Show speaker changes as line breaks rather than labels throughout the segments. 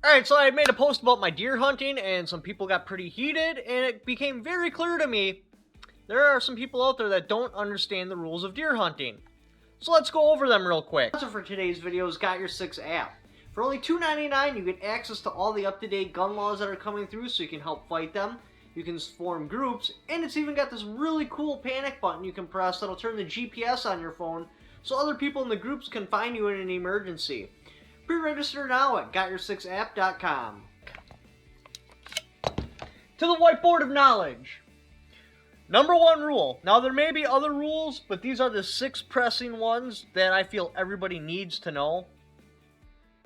Alright, so I made a post about my deer hunting, and some people got pretty heated, and it became very clear to me there are some people out there that don't understand the rules of deer hunting. So let's go over them real quick. Also for today's video is Got Your 6 app. For only $2.99, you get access to all the up-to-date gun laws that are coming through so you can help fight them. You can form groups, and it's even got this really cool panic button you can press that'll turn the GPS on your phone so other people in the groups can find you in an emergency. Pre-register now at gotyoursixapp.com. To the whiteboard of knowledge. Number one rule. Now there may be other rules, but these are the 6 pressing ones that I feel everybody needs to know.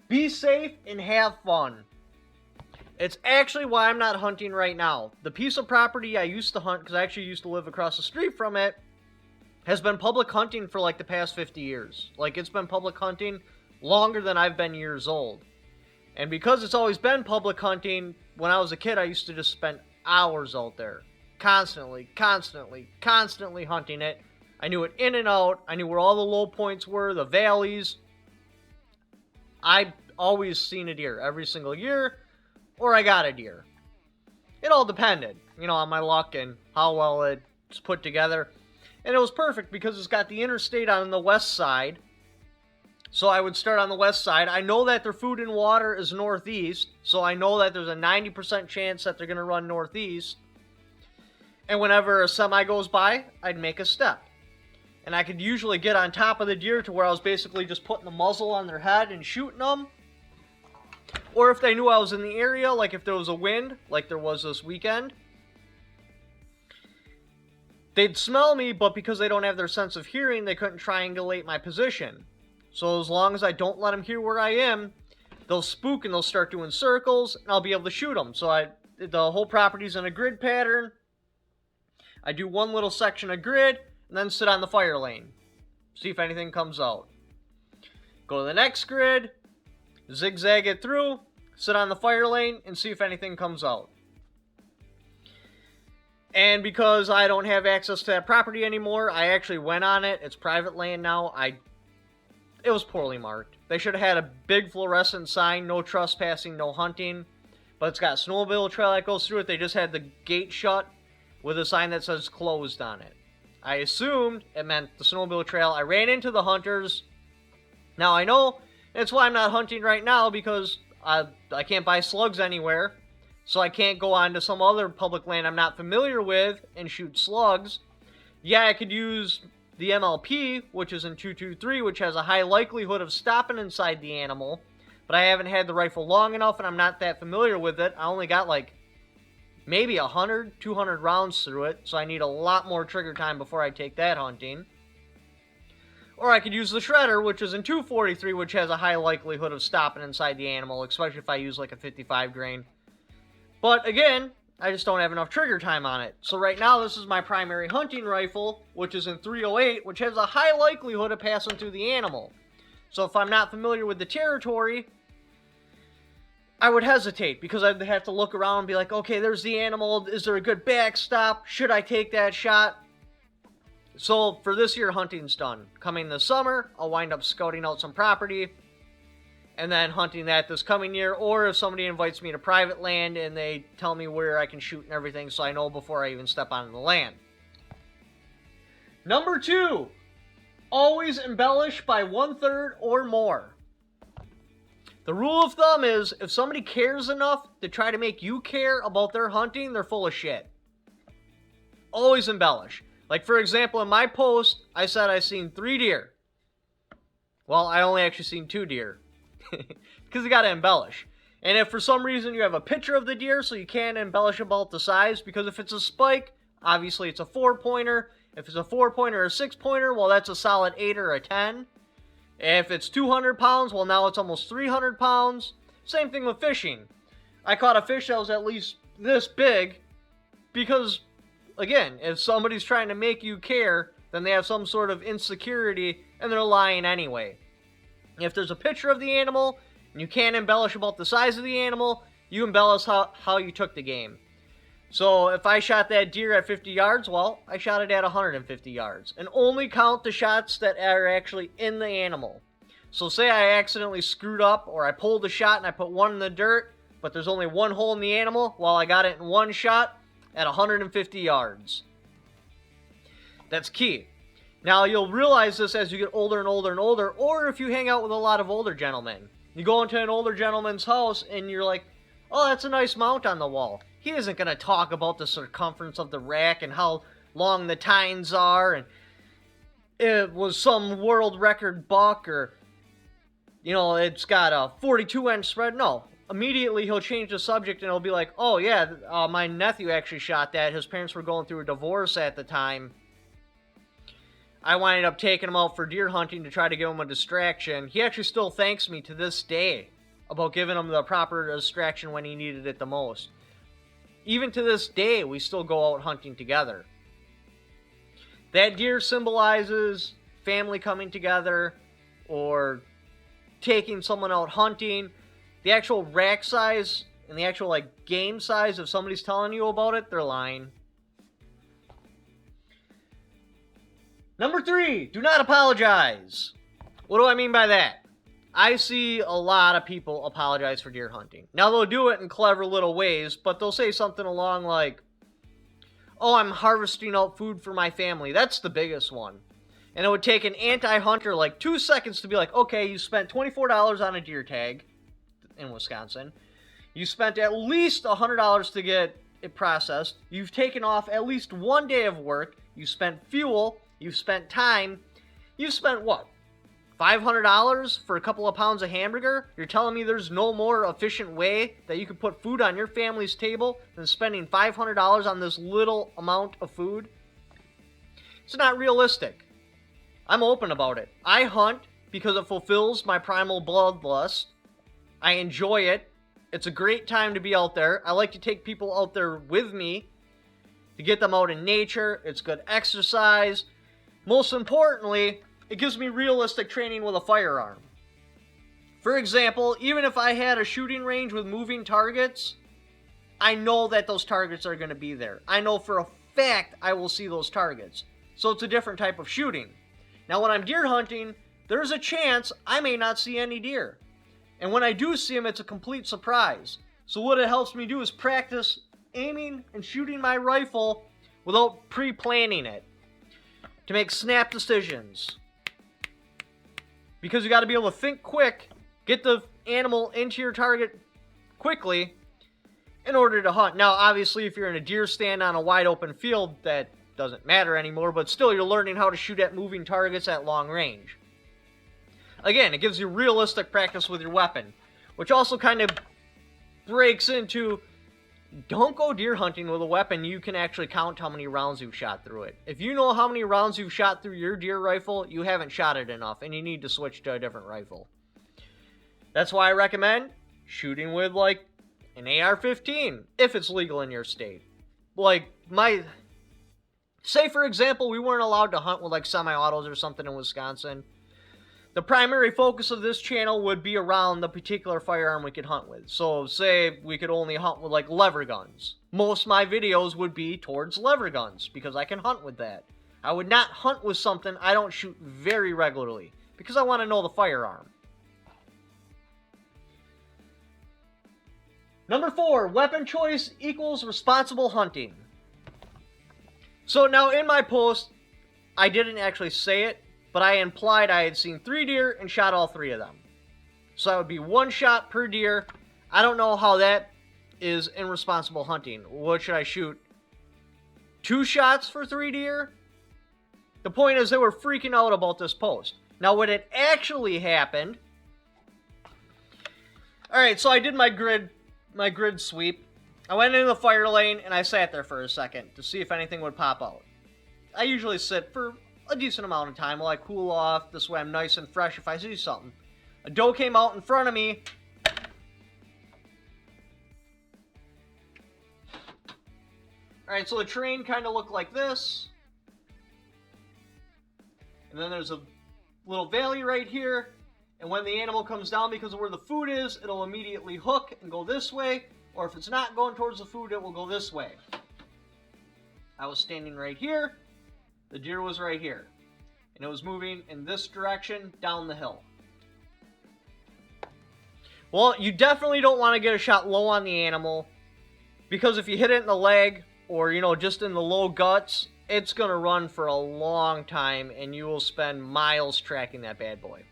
Be safe and have fun. It's actually why I'm not hunting right now. The piece of property I used to hunt, because I actually used to live across the street from it, has been public hunting for like the past 50 years. Like, it's been public hunting longer than I've been years old. And because it's always been public hunting, when I was a kid, I used to just spend hours out there. Constantly hunting it. I knew it in and out. I knew where all the low points were, the valleys. I always seen a deer every single year, or I got a deer. It all depended, on my luck and how well it's put together. And it was perfect because it's got the interstate on the west side. So I would start on the west side. I know that their food and water is northeast, so I know that there's a 90% chance that they're going to run northeast. And whenever a semi goes by, I'd make a step. And I could usually get on top of the deer to where I was basically just putting the muzzle on their head and shooting them. Or if they knew I was in the area, like if there was a wind, like there was this weekend, they'd smell me, but because they don't have their sense of hearing, they couldn't triangulate my position. So as long as I don't let them hear where I am, they'll spook and they'll start doing circles, and I'll be able to shoot them. So the whole property's in a grid pattern. I do one little section of grid, and then sit on the fire lane. See if anything comes out. Go to the next grid, zigzag it through, sit on the fire lane, and see if anything comes out. And because I don't have access to that property anymore, I actually went on it. It's private land now. It was poorly marked. They should have had a big fluorescent sign, no trespassing, no hunting. But it's got a snowmobile trail that goes through it. They just had the gate shut with a sign that says closed on it. I assumed it meant the snowmobile trail. I ran into the hunters. Now I know that's why I'm not hunting right now, because I can't buy slugs anywhere. So I can't go on to some other public land I'm not familiar with and shoot slugs. Yeah, I could use the MLP, which is in 223, which has a high likelihood of stopping inside the animal. But I haven't had the rifle long enough, and I'm not that familiar with it. I only got like maybe 100, 200 rounds through it, so I need a lot more trigger time before I take that hunting. Or I could use the shredder, which is in 243, which has a high likelihood of stopping inside the animal, especially if I use like a 55 grain. But again, I just don't have enough trigger time on it. So right now, this is my primary hunting rifle, which is in 308, which has a high likelihood of passing through the animal. So if I'm not familiar with the territory, I would hesitate, because I'd have to look around and be like, okay, there's the animal. Is there a good backstop? Should I take that shot? So for this year, hunting's done. Coming this summer, I'll wind up scouting out some property and then hunting that this coming year. Or if somebody invites me to private land and they tell me where I can shoot and everything, so I know before I even step onto the land. Number 2, always embellish by 1/3 or more. The rule of thumb is, if somebody cares enough to try to make you care about their hunting, they're full of shit. Always embellish. Like, for example, in my post, I said I seen 3 deer. Well, I only actually seen 2 deer. Because you gotta embellish. And if for some reason you have a picture of the deer, so you can't embellish about the size, because if it's a spike, obviously it's a 4-pointer. If it's a 4-pointer or a 6-pointer, well, that's a solid 8 or a 10. If it's 200 pounds, well, now it's almost 300 pounds. Same thing with fishing. I caught a fish that was at least this big because, again, if somebody's trying to make you care, then they have some sort of insecurity and they're lying anyway. If there's a picture of the animal and you can't embellish about the size of the animal, you embellish how you took the game. So if I shot that deer at 50 yards, well, I shot it at 150 yards. And only count the shots that are actually in the animal. So say I accidentally screwed up, or I pulled a shot and I put one in the dirt, but there's only one hole in the animal, while I got it in one shot at 150 yards. That's key. Now, you'll realize this as you get older and older and older, or if you hang out with a lot of older gentlemen. You go into an older gentleman's house, and you're like, oh, that's a nice mount on the wall. He isn't going to talk about the circumference of the rack and how long the tines are, and it was some world record buck, or, you know, it's got a 42-inch spread. No. Immediately, he'll change the subject, and he'll be like, oh, yeah, my nephew actually shot that. His parents were going through a divorce at the time. I wound up taking him out for deer hunting to try to give him a distraction. He actually still thanks me to this day about giving him the proper distraction when he needed it the most. Even to this day, we still go out hunting together. That deer symbolizes family coming together or taking someone out hunting. The actual rack size and the actual game size, if somebody's telling you about it, they're lying. Number 3, do not apologize. What do I mean by that? I see a lot of people apologize for deer hunting. Now, they'll do it in clever little ways, but they'll say something along like, oh, I'm harvesting out food for my family. That's the biggest one. And it would take an anti-hunter 2 seconds to be like, okay, you spent $24 on a deer tag in Wisconsin. You spent at least $100 to get it processed. You've taken off at least 1 day of work. You spent fuel. You've spent time. You've spent what? $500 for a couple of pounds of hamburger? You're telling me there's no more efficient way that you could put food on your family's table than spending $500 on this little amount of food? It's not realistic. I'm open about it. I hunt because it fulfills my primal bloodlust. I enjoy it. It's a great time to be out there. I like to take people out there with me to get them out in nature. It's good exercise. Most importantly, it gives me realistic training with a firearm. For example, even if I had a shooting range with moving targets, I know that those targets are going to be there. I know for a fact I will see those targets. So it's a different type of shooting. Now, when I'm deer hunting, there's a chance I may not see any deer. And when I do see them, it's a complete surprise. So what it helps me do is practice aiming and shooting my rifle without pre-planning it, to make snap decisions. Because you got to be able to think quick, get the animal into your target quickly in order to hunt. Now, obviously, if you're in a deer stand on a wide open field, that doesn't matter anymore, but still, you're learning how to shoot at moving targets at long range. Again, it gives you realistic practice with your weapon, which also kind of breaks into, don't go deer hunting with a weapon you can actually count how many rounds you've shot through it. If you know how many rounds you've shot through your deer rifle, you haven't shot it enough, and you need to switch to a different rifle. That's why I recommend shooting with, an AR-15, if it's legal in your state. Say, for example, we weren't allowed to hunt with, semi-autos or something in Wisconsin. The primary focus of this channel would be around the particular firearm we could hunt with. So, say we could only hunt with, lever guns. Most of my videos would be towards lever guns, because I can hunt with that. I would not hunt with something I don't shoot very regularly, because I want to know the firearm. Number 4, weapon choice equals responsible hunting. So now in my post, I didn't actually say it, but I implied I had seen 3 deer and shot all 3 of them. So that would be 1 shot per deer. I don't know how that is in responsible hunting. What should I shoot? 2 shots for 3 deer? The point is, they were freaking out about this post. Now, what had actually happened... Alright, so I did my grid sweep. I went into the fire lane, and I sat there for a second to see if anything would pop out. I usually sit for a decent amount of time while I cool off. This way I'm nice and fresh if I see something. A doe came out in front of me. Alright, so the terrain kind of looked like this. And then there's a little valley right here. And when the animal comes down, because of where the food is, it'll immediately hook and go this way. Or if it's not going towards the food, it will go this way. I was standing right here. The deer was right here. And it was moving in this direction down the hill. Well, you definitely don't want to get a shot low on the animal, because if you hit it in the leg or, just in the low guts, it's going to run for a long time and you will spend miles tracking that bad boy.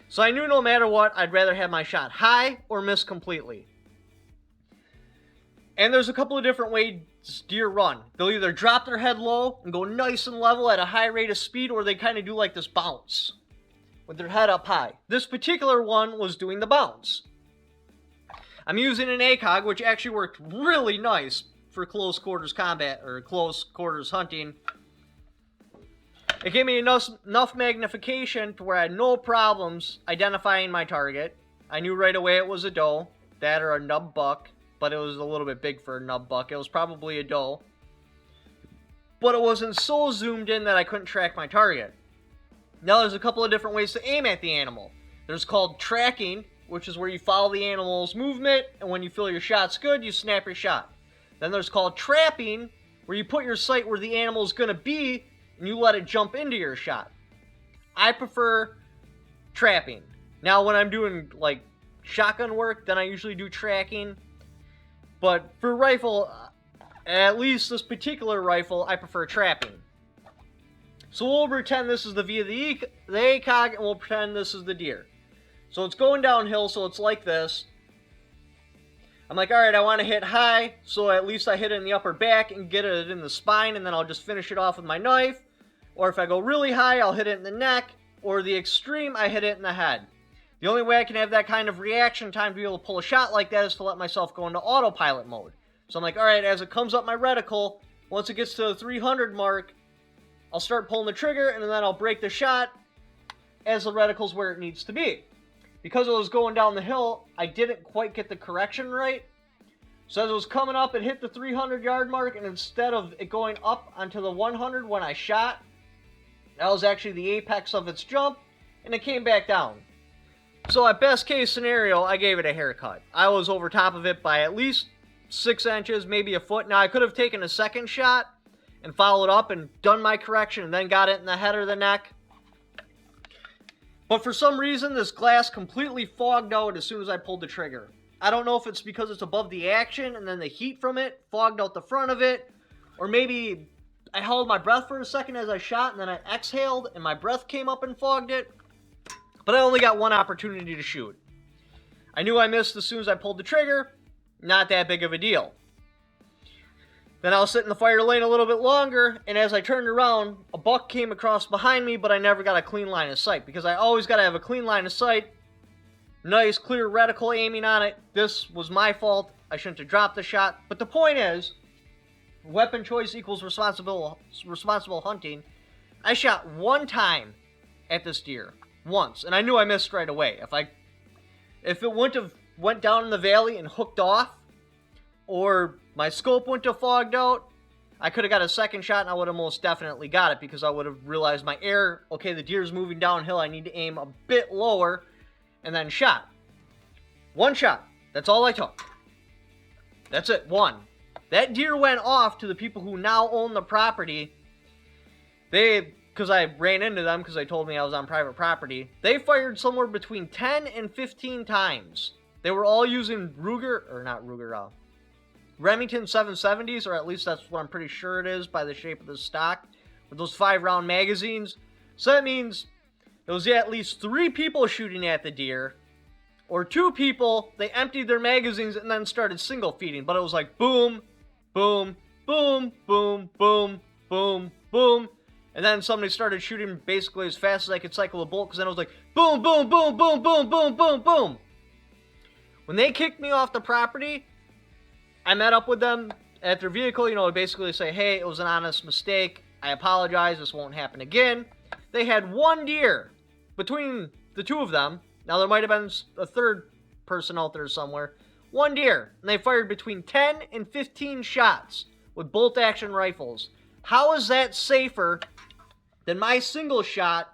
So I knew no matter what, I'd rather have my shot high or miss completely. And there's a couple of different ways deer run. They'll either drop their head low and go nice and level at a high rate of speed, or they kind of do like this bounce with their head up high. This particular one was doing the bounce. I'm using an ACOG, which actually worked really nice for close quarters combat, or close quarters hunting. It gave me enough magnification to where I had no problems identifying my target. I knew right away it was a doe, that or a nub buck, but it was a little bit big for a nub buck. It was probably a doe. But it wasn't so zoomed in that I couldn't track my target. Now there's a couple of different ways to aim at the animal. There's called tracking, which is where you follow the animal's movement, and when you feel your shot's good, you snap your shot. Then there's called trapping, where you put your sight where the animal's going to be, and you let it jump into your shot. I prefer trapping. Now when I'm doing like shotgun work, then I usually do tracking. But for rifle, at least this particular rifle, I prefer trapping. So we'll pretend this is the via the ACOG, and we'll pretend this is the deer. So it's going downhill, so it's like this. I'm like, alright, I want to hit high, so at least I hit it in the upper back and get it in the spine, and then I'll just finish it off with my knife. Or if I go really high, I'll hit it in the neck, or the extreme, I hit it in the head. The only way I can have that kind of reaction time to be able to pull a shot like that is to let myself go into autopilot mode. So I'm like, alright, as it comes up my reticle, once it gets to the 300 mark, I'll start pulling the trigger, and then I'll break the shot as the reticle's where it needs to be. Because it was going down the hill, I didn't quite get the correction right. So as it was coming up, it hit the 300 yard mark, and instead of it going up onto the 100 when I shot, that was actually the apex of its jump, and it came back down. So at best case scenario, I gave it a haircut. I was over top of it by at least 6 inches, maybe a foot. Now I could have taken a second shot and followed up and done my correction and then got it in the head or the neck. But for some reason, this glass completely fogged out as soon as I pulled the trigger. I don't know if it's because it's above the action and then the heat from it fogged out the front of it, or maybe I held my breath for a second as I shot and then I exhaled and my breath came up and fogged it. But I only got one opportunity to shoot. I knew I missed as soon as I pulled the trigger. Not that big of a deal. Then I was sitting in the fire lane a little bit longer, and as I turned around, a buck came across behind me, but I never got a clean line of sight, because I always got to have a clean line of sight. Nice, clear reticle aiming on it. This was my fault. I shouldn't have dropped the shot. But the point is, weapon choice equals responsible hunting. I shot one time at this deer. Once. And I knew I missed right away. If it went down in the valley and hooked off, or my scope wouldn't have fogged out, I could have got a second shot and I would have most definitely got it, because I would have realized my air, okay, the deer's moving downhill, I need to aim a bit lower, and then shot. One shot. That's all I took. That's it. One. That deer went off to the people who now own the property. Because I ran into them because they told me I was on private property. They fired somewhere between 10 and 15 times. They were all using Remington 770s, or at least that's what I'm pretty sure it is by the shape of the stock, with those 5-round magazines. So that means there was at least 3 people shooting at the deer, or 2 people, they emptied their magazines and then started single feeding, but it was like boom, boom, boom, boom, boom, boom, boom, and then somebody started shooting basically as fast as I could cycle a bolt, because then it was like boom, boom, boom, boom, boom, boom, boom, boom. When they kicked me off the property, I met up with them at their vehicle, to basically say, hey, it was an honest mistake. I apologize. This won't happen again. They had one deer between the two of them. Now, there might have been a third person out there somewhere. One deer. And they fired between 10 and 15 shots with bolt-action rifles. How is that safer than my single shot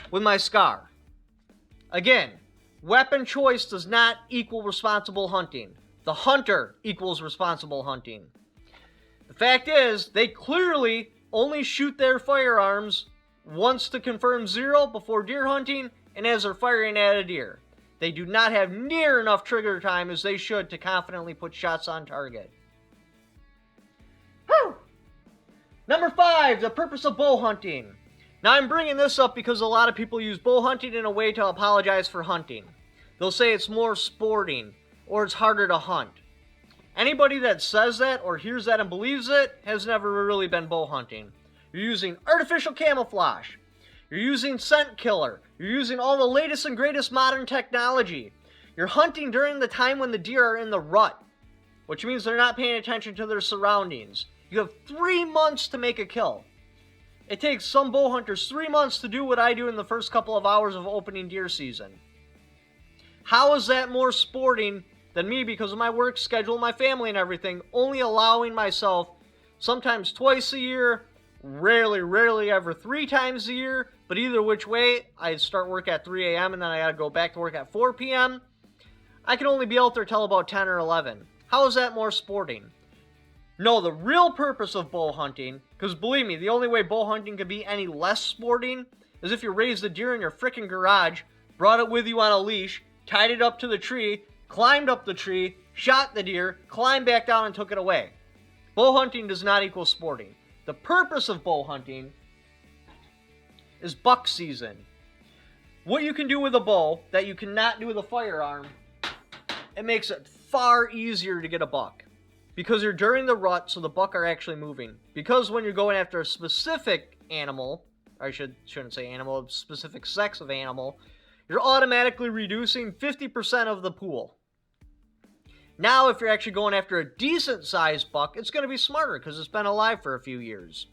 with my SCAR? Again, weapon choice does not equal responsible hunting. The hunter equals responsible hunting. The fact is, they clearly only shoot their firearms once to confirm 0 before deer hunting and as they're firing at a deer. They do not have near enough trigger time as they should to confidently put shots on target. Whew! Number 5, the purpose of bow hunting. Now I'm bringing this up because a lot of people use bow hunting in a way to apologize for hunting. They'll say it's more sporting or it's harder to hunt. Anybody that says that or hears that and believes it has never really been bow hunting. You're using artificial camouflage. You're using scent killer. You're using all the latest and greatest modern technology. You're hunting during the time when the deer are in the rut, which means they're not paying attention to their surroundings. You have 3 months to make a kill. It takes some bow hunters 3 months to do what I do in the first couple of hours of opening deer season. How is that more sporting than me, because of my work schedule, my family and everything, only allowing myself sometimes twice a year, rarely ever 3 times a year, but either which way, I start work at 3 a.m. and then I gotta go back to work at 4 p.m. I can only be out there till about 10 or 11. How is that more sporting? No, the real purpose of bow hunting, because believe me, the only way bow hunting could be any less sporting is if you raised a deer in your frickin' garage, brought it with you on a leash, tied it up to the tree, climbed up the tree, shot the deer, climbed back down and took it away. Bow hunting does not equal sporting. The purpose of bow hunting is buck season. What you can do with a bow that you cannot do with a firearm, it makes it far easier to get a buck. Because you're during the rut, so the buck are actually moving. Because when you're going after a specific animal, or I shouldn't say animal, a specific sex of animal, you're automatically reducing 50% of the pool. Now, if you're actually going after a decent-sized buck, it's going to be smarter because it's been alive for a few years.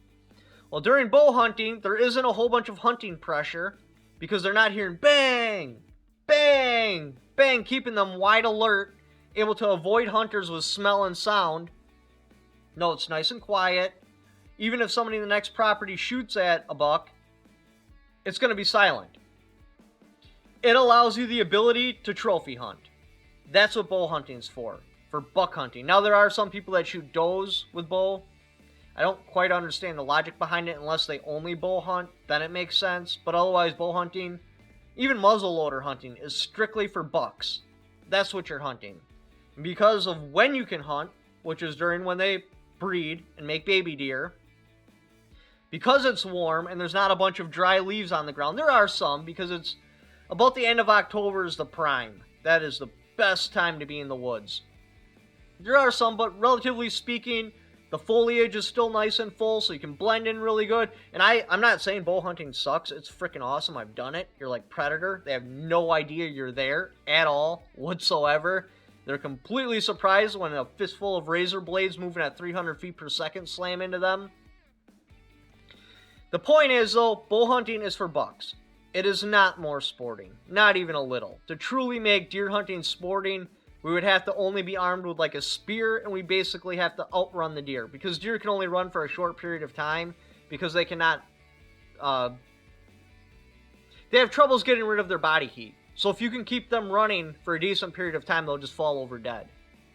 Well, during bow hunting, there isn't a whole bunch of hunting pressure because they're not hearing bang, bang, bang, keeping them wide alert, able to avoid hunters with smell and sound. No, it's nice and quiet. Even if somebody in the next property shoots at a buck, it's going to be silent. It allows you the ability to trophy hunt. That's what bow hunting's for buck hunting. Now, there are some people that shoot does with bow. I don't quite understand the logic behind it unless they only bow hunt. Then it makes sense. But otherwise, bow hunting, even muzzleloader hunting, is strictly for bucks. That's what you're hunting. Because of when you can hunt, which is during when they breed and make baby deer, because it's warm and there's not a bunch of dry leaves on the ground. There are some, because it's about the end of October is the prime. That is the best time to be in the woods. There are some, but relatively speaking, the foliage is still nice and full, so you can blend in really good. And I'm not saying bow hunting sucks. It's freaking awesome. I've done it. You're like Predator. They have no idea you're there at all, whatsoever. They're completely surprised when a fistful of razor blades moving at 300 feet per second slam into them. The point is, though, bow hunting is for bucks. It is not more sporting. Not even a little. To truly make deer hunting sporting, we would have to only be armed with like a spear, and we basically have to outrun the deer. Because deer can only run for a short period of time, because they cannot... they have troubles getting rid of their body heat. So if you can keep them running for a decent period of time, they'll just fall over dead.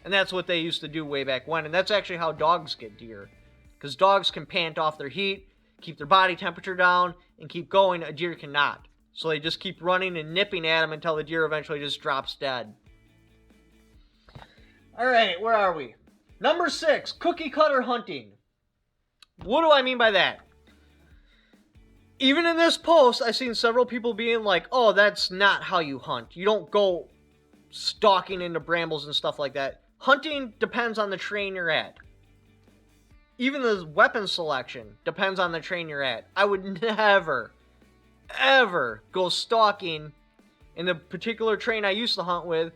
And that's what they used to do way back when. And that's actually how dogs get deer. Because dogs can pant off their heat, keep their body temperature down, and keep going. A deer cannot. So they just keep running and nipping at them until the deer eventually just drops dead. Alright, where are we? Number 6, cookie cutter hunting. What do I mean by that? Even in this post, I've seen several people being like, oh, that's not how you hunt. You don't go stalking into brambles and stuff like that. Hunting depends on the terrain you're at. Even the weapon selection depends on the terrain you're at. I would never, ever go stalking in the particular terrain I used to hunt with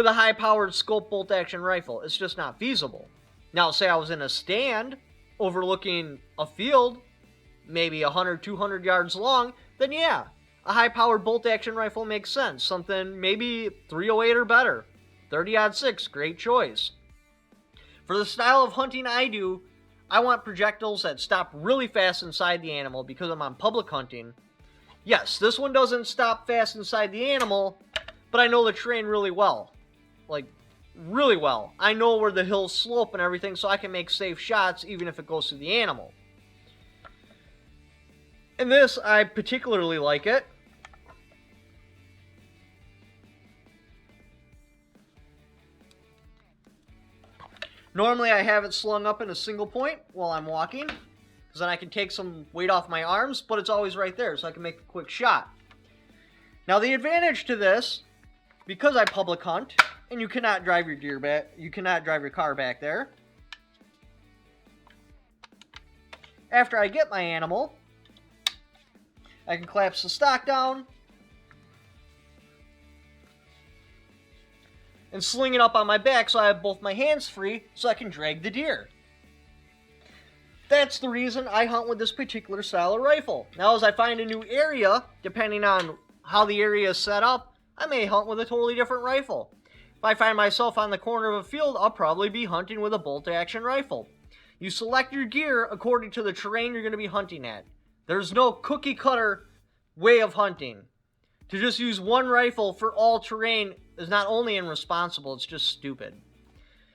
a high-powered scope bolt-action rifle. It's just not feasible. Now, say I was in a stand overlooking a field, maybe 100, 200 yards long, then yeah, a high-powered bolt-action rifle makes sense. Something maybe 308 or better. 30-06, great choice. For the style of hunting I do, I want projectiles that stop really fast inside the animal because I'm on public hunting. Yes, this one doesn't stop fast inside the animal, but I know the terrain really well. Like, really well. I know where the hills slope and everything, so I can make safe shots even if it goes through the animal. And this, I particularly like it Normally I have it slung up in a single point while I'm walking, because then I can take some weight off my arms, but it's always right there, so I can make a quick shot. Now the advantage to this, because I public hunt, and you cannot drive your car back there. After I get my animal, I can collapse the stock down and sling it up on my back so I have both my hands free so I can drag the deer. That's the reason I hunt with this particular style of rifle. Now as I find a new area, depending on how the area is set up, I may hunt with a totally different rifle. If I find myself on the corner of a field, I'll probably be hunting with a bolt-action rifle. You select your gear according to the terrain you're going to be hunting at. There's no cookie-cutter way of hunting. To just use one rifle for all terrain is not only irresponsible, it's just stupid.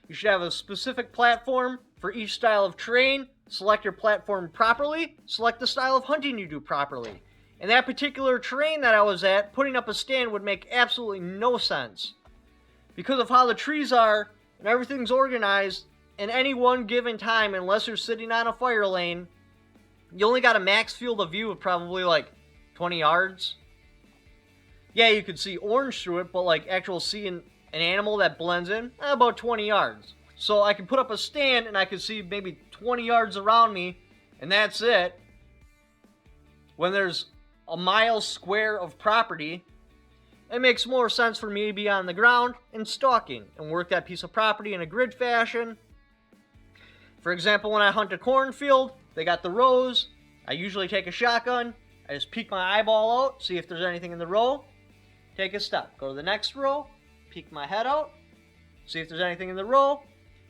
You should have a specific platform for each style of terrain, select your platform properly, select the style of hunting you do properly. In that particular terrain that I was at, putting up a stand would make absolutely no sense. Because of how the trees are and everything's organized, in any one given time, unless you're sitting on a fire lane, you only got a max field of view of probably like 20 yards. Yeah, you could see orange through it, but like actual seeing an animal that blends in, about 20 yards. So I can put up a stand and I can see maybe 20 yards around me, and that's it. When there's a mile square of property, it makes more sense for me to be on the ground and stalking and work that piece of property in a grid fashion. For example, when I hunt a cornfield, they got the rows. I usually take a shotgun. I just peek my eyeball out, see if there's anything in the row. Take a step. Go to the next row. Peek my head out. See if there's anything in the row.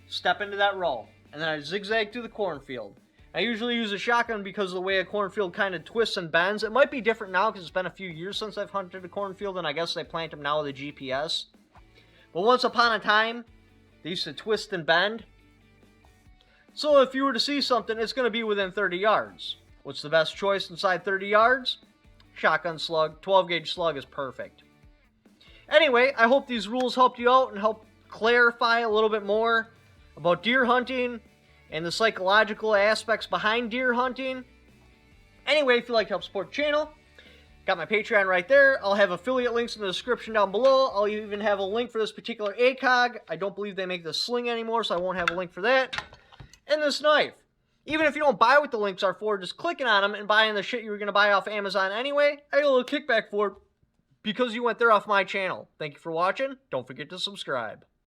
Step into that row. And then I zigzag through the cornfield. I usually use a shotgun because of the way a cornfield kind of twists and bends. It might be different now because it's been a few years since I've hunted a cornfield, and I guess they plant them now with a GPS. But once upon a time, they used to twist and bend. So if you were to see something, it's going to be within 30 yards. What's the best choice inside 30 yards? Shotgun slug. 12-gauge slug is perfect. Anyway, I hope these rules helped you out and helped clarify a little bit more about deer hunting and the psychological aspects behind deer hunting. Anyway, if you'd like to help support the channel, got my Patreon right there. I'll have affiliate links in the description down below. I'll even have a link for this particular ACOG. I don't believe they make the sling anymore, so I won't have a link for that. And this knife. Even if you don't buy what the links are for, just clicking on them and buying the shit you were going to buy off Amazon anyway, I get a little kickback for it because you went there off my channel. Thank you for watching. Don't forget to subscribe.